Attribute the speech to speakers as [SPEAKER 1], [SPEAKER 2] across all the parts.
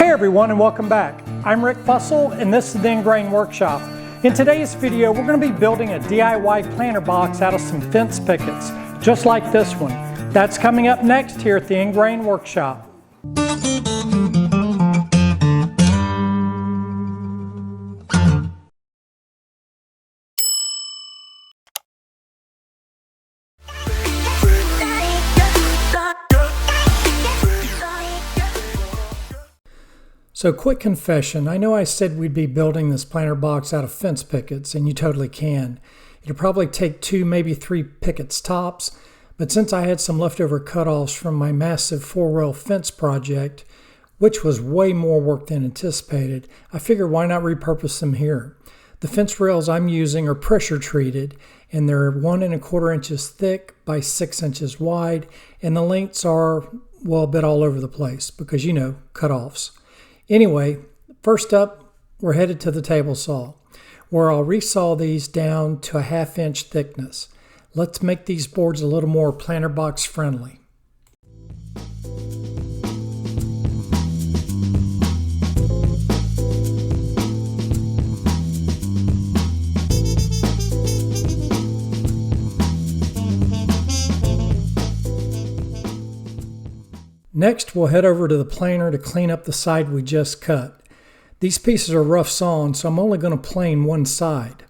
[SPEAKER 1] Hey everyone, and welcome back. I'm Rick Fussell and this is the Ingrain Workshop. In today's video, we're going to be building a DIY planter box out of some fence pickets, just like this one. That's coming up next here at the Ingrain Workshop. So quick confession, I know I said we'd be building this planter box out of fence pickets, and you totally can. It'll probably take 2, maybe 3 pickets tops, but since I had some leftover cutoffs from my massive 4-rail fence project, which was way more work than anticipated, I figured why not repurpose them here. The fence rails I'm using are pressure treated, and they're 1 1/4 inches thick by 6 inches wide, and the lengths are, well, a bit all over the place because, you know, cutoffs. Anyway, first up, we're headed to the table saw, where I'll resaw these down to a 1/2 inch thickness. Let's make these boards a little more planter box friendly. Next, we'll head over to the planer to clean up the side we just cut. These pieces are rough sawn, so I'm only going to plane one side.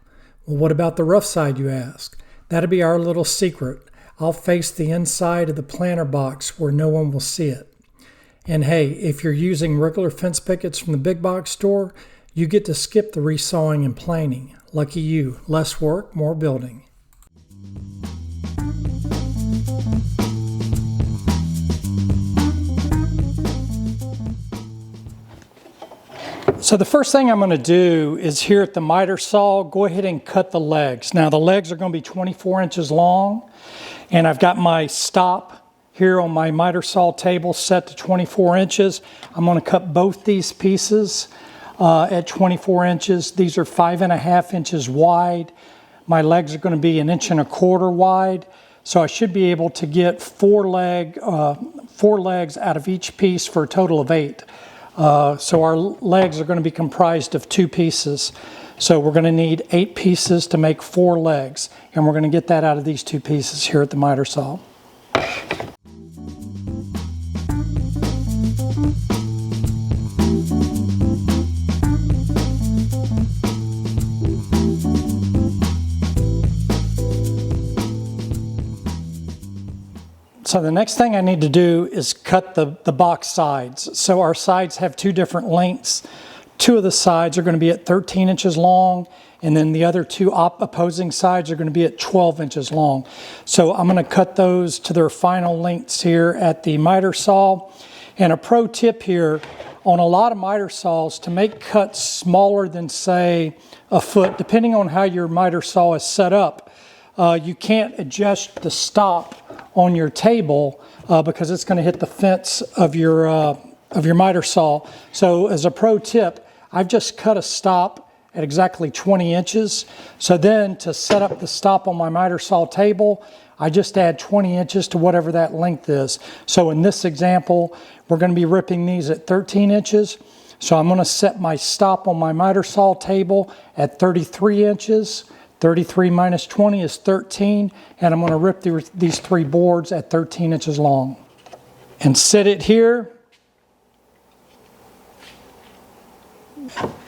[SPEAKER 1] Well, what about the rough side, you ask? That'll be our little secret. I'll face the inside of the planter box where no one will see it. And hey, if you're using regular fence pickets from the big box store, you get to skip the resawing and planing. Lucky you, less work, more building. So the first thing I'm going to do is here at the miter saw, go ahead and cut the legs. Now the legs are going to be 24 inches long, and I've got my stop here on my miter saw table set to 24 inches. I'm going to cut both these pieces at 24 inches. These are 5 1/2 inches wide. My legs are going to be 1 1/4 inches wide. So I should be able to get 4 legs out of each piece for a total of 8. So our legs are going to be comprised of 2 pieces. So we're going to need 8 pieces to make 4 legs. And we're going to get that out of these 2 pieces here at the miter saw. So the next thing I need to do is cut the box sides. So our sides have 2 different lengths. 2 of the sides are going to be at 13 inches long, and then the other 2 opposing sides are going to be at 12 inches long. So I'm going to cut those to their final lengths here at the miter saw. And a pro tip here, on a lot of miter saws, to make cuts smaller than, say, a foot, depending on how your miter saw is set up, you can't adjust the stop on your table because it's going to hit the fence of your miter saw. So as a pro tip, I've just cut a stop at exactly 20 inches. So then to set up the stop on my miter saw table, I just add 20 inches to whatever that length is. So in this example, we're going to be ripping these at 13 inches. So I'm going to set my stop on my miter saw table at 33 inches. 33 minus 20 is 13, and I'm going to rip these 3 boards at 13 inches long. And set it here.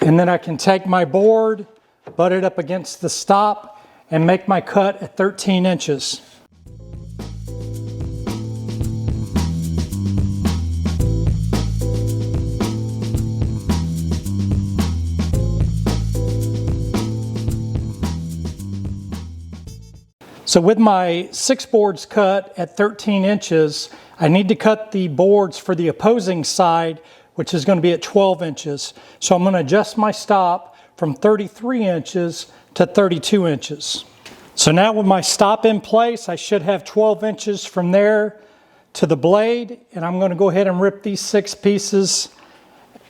[SPEAKER 1] And then I can take my board, butt it up against the stop, and make my cut at 13 inches. So with my 6 boards cut at 13 inches, I need to cut the boards for the opposing side, which is going to be at 12 inches. So I'm going to adjust my stop from 33 inches to 32 inches. So now with my stop in place, I should have 12 inches from there to the blade, and I'm going to go ahead and rip these 6 pieces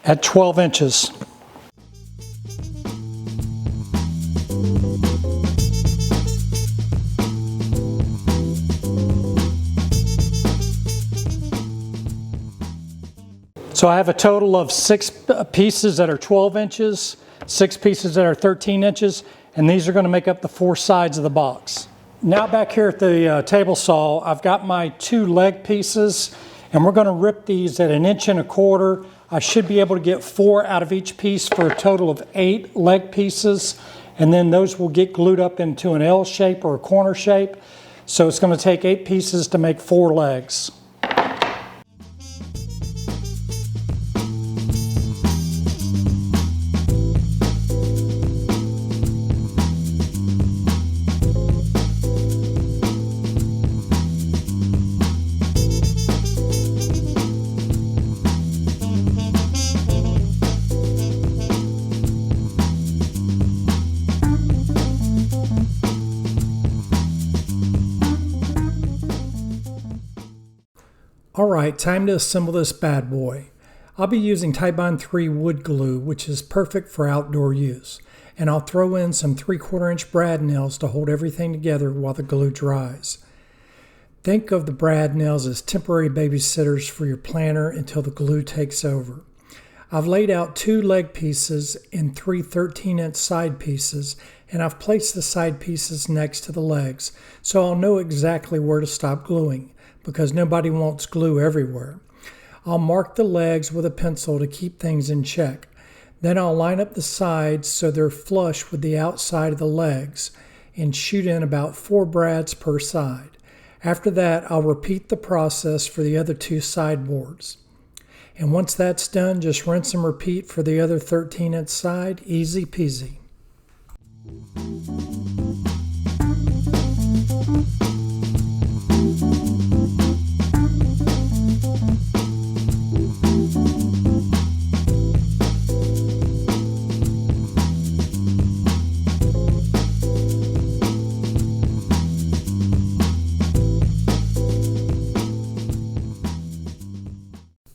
[SPEAKER 1] at 12 inches. So I have a total of 6 pieces that are 12 inches, 6 pieces that are 13 inches, and these are going to make up the 4 sides of the box. Now back here at the table saw, I've got my 2 leg pieces, and we're going to rip these at 1.25 inches. I should be able to get 4 out of each piece for a total of 8 leg pieces, and then those will get glued up into an L shape or a corner shape. So it's going to take 8 pieces to make 4 legs. Alright, time to assemble this bad boy. I'll be using Titebond 3 wood glue, which is perfect for outdoor use. And I'll throw in some 3/4 inch brad nails to hold everything together while the glue dries. Think of the brad nails as temporary babysitters for your planter until the glue takes over. I've laid out 2 leg pieces and 3 13-inch side pieces, and I've placed the side pieces next to the legs, so I'll know exactly where to stop gluing, because nobody wants glue everywhere. I'll mark the legs with a pencil to keep things in check. Then I'll line up the sides so they're flush with the outside of the legs and shoot in about 4 brads per side. After that, I'll repeat the process for the other 2 sideboards. And once that's done, just rinse and repeat for the other 13-inch side, easy peasy.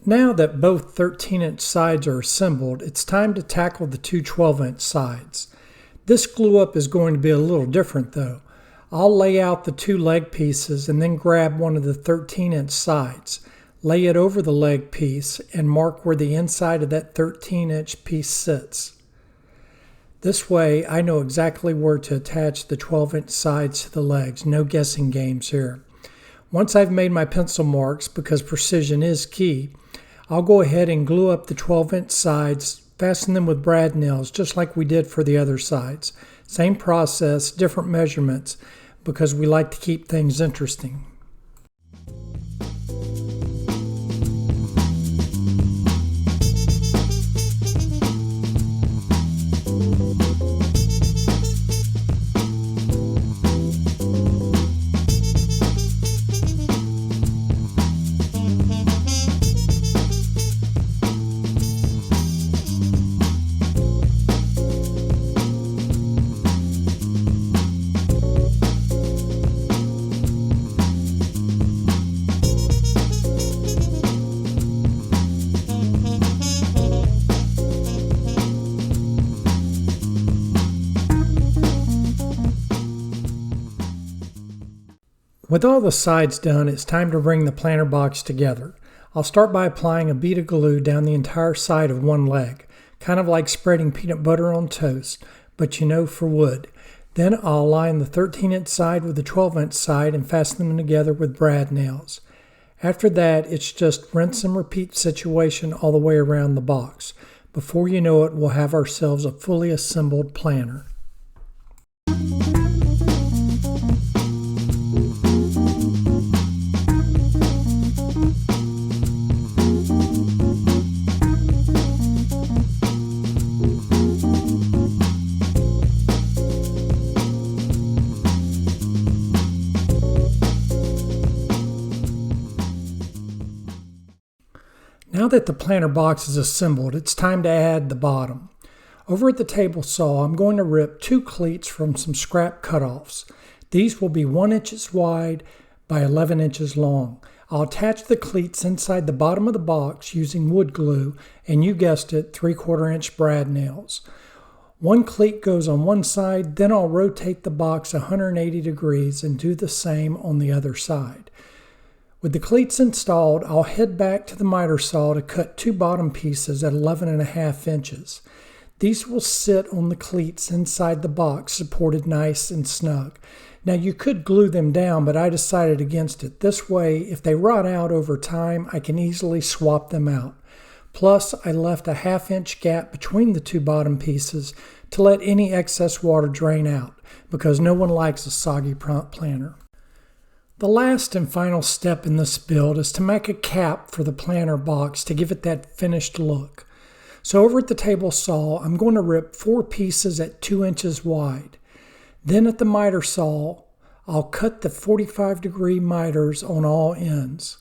[SPEAKER 1] Now that both 13-inch sides are assembled, it's time to tackle the 2 12-inch sides. This glue up is going to be a little different though. I'll lay out the 2 leg pieces and then grab one of the 13-inch sides, lay it over the leg piece, and mark where the inside of that 13-inch piece sits. This way I know exactly where to attach the 12-inch sides to the legs, no guessing games here. Once I've made my pencil marks, because precision is key, I'll go ahead and glue up the 12-inch sides, fasten them with brad nails just like we did for the other sides. Same process, different measurements, because we like to keep things interesting. With all the sides done, it's time to bring the planter box together. I'll start by applying a bead of glue down the entire side of one leg, kind of like spreading peanut butter on toast, but for wood. Then I'll line the 13-inch side with the 12-inch side and fasten them together with brad nails. After that, it's just rinse and repeat situation all the way around the box. Before you know it, we'll have ourselves a fully assembled planter. Now that the planter box is assembled, it's time to add the bottom. Over at the table saw, I'm going to rip 2 cleats from some scrap cutoffs. These will be 1 inch wide by 11 inches long. I'll attach the cleats inside the bottom of the box using wood glue, and you guessed it, 3/4 inch brad nails. 1 cleat goes on one side, then I'll rotate the box 180 degrees and do the same on the other side. With the cleats installed, I'll head back to the miter saw to cut 2 bottom pieces at 11.5 inches. These will sit on the cleats inside the box, supported nice and snug. Now you could glue them down, but I decided against it. This way, if they rot out over time, I can easily swap them out. Plus, I left a 1/2 inch gap between the 2 bottom pieces to let any excess water drain out, because no one likes a soggy planter. The last and final step in this build is to make a cap for the planter box to give it that finished look. So over at the table saw, I'm going to rip 4 pieces at 2 inches wide. Then at the miter saw, I'll cut the 45-degree miters on all ends.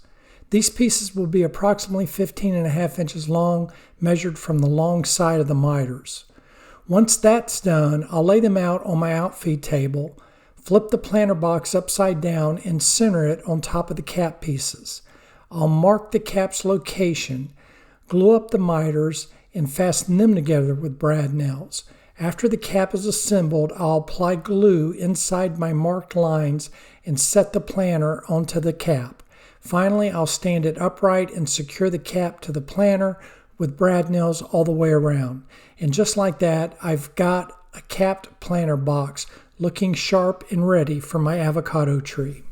[SPEAKER 1] These pieces will be approximately 15.5 inches long, measured from the long side of the miters. Once that's done, I'll lay them out on my outfeed table, flip the planter box upside down and center it on top of the cap pieces. I'll mark the cap's location, glue up the miters, and fasten them together with brad nails. After the cap is assembled, I'll apply glue inside my marked lines and set the planter onto the cap. Finally, I'll stand it upright and secure the cap to the planter with brad nails all the way around. And just like that, I've got a capped planter box looking sharp and ready for my avocado tree.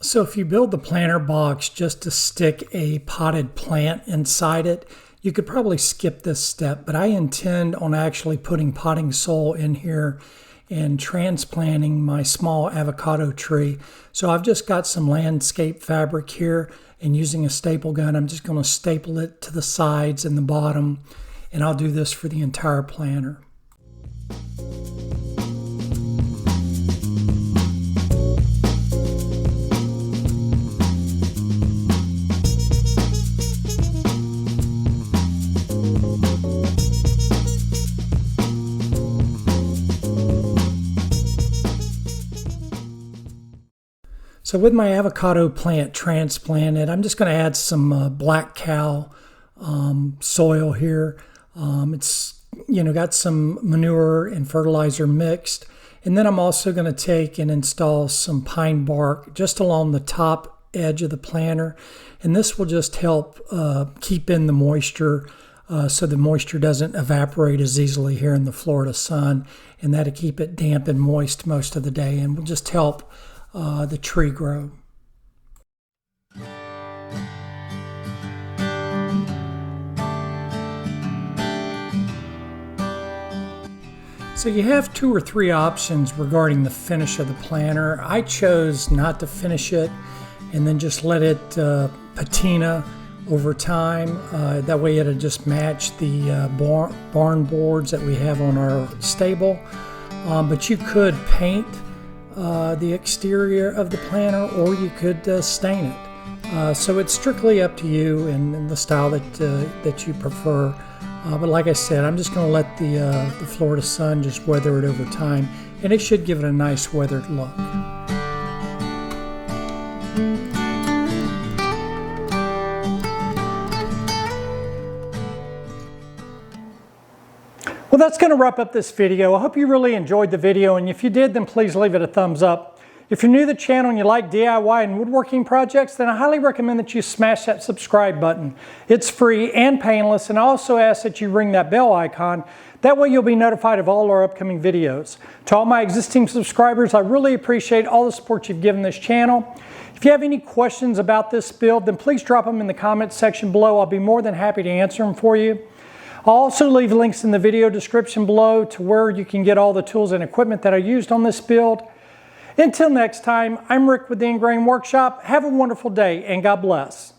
[SPEAKER 1] So if you build the planter box just to stick a potted plant inside it, you could probably skip this step, but I intend on actually putting potting soil in here and transplanting my small avocado tree. So I've just got some landscape fabric here, and using a staple gun, I'm just going to staple it to the sides and the bottom, and I'll do this for the entire planter. So with my avocado plant transplanted, I'm just going to add some black cow soil here. It's got some manure and fertilizer mixed. And then I'm also going to take and install some pine bark just along the top edge of the planter. And this will just help keep in the moisture so the moisture doesn't evaporate as easily here in the Florida sun. And that'll keep it damp and moist most of the day and will just help the tree grow. So you have 2 or 3 options regarding the finish of the planter. I chose not to finish it and then just let it patina over time. That way it'll just match the barn boards that we have on our stable. But you could paint the exterior of the planter, or you could stain it. So it's strictly up to you and the style that you prefer. But like I said, I'm just going to let the Florida sun just weather it over time, and it should give it a nice weathered look. Well, that's going to wrap up this video. I hope you really enjoyed the video, and if you did, then please leave it a thumbs up. If you're new to the channel and you like DIY and woodworking projects, then I highly recommend that you smash that subscribe button. It's free and painless, and I also ask that you ring that bell icon. That way you'll be notified of all our upcoming videos. To all my existing subscribers, I really appreciate all the support you've given this channel. If you have any questions about this build, then please drop them in the comments section below. I'll be more than happy to answer them for you. I'll also leave links in the video description below to where you can get all the tools and equipment that I used on this build. Until next time, I'm Rick with the Ingrain Workshop. Have a wonderful day and God bless.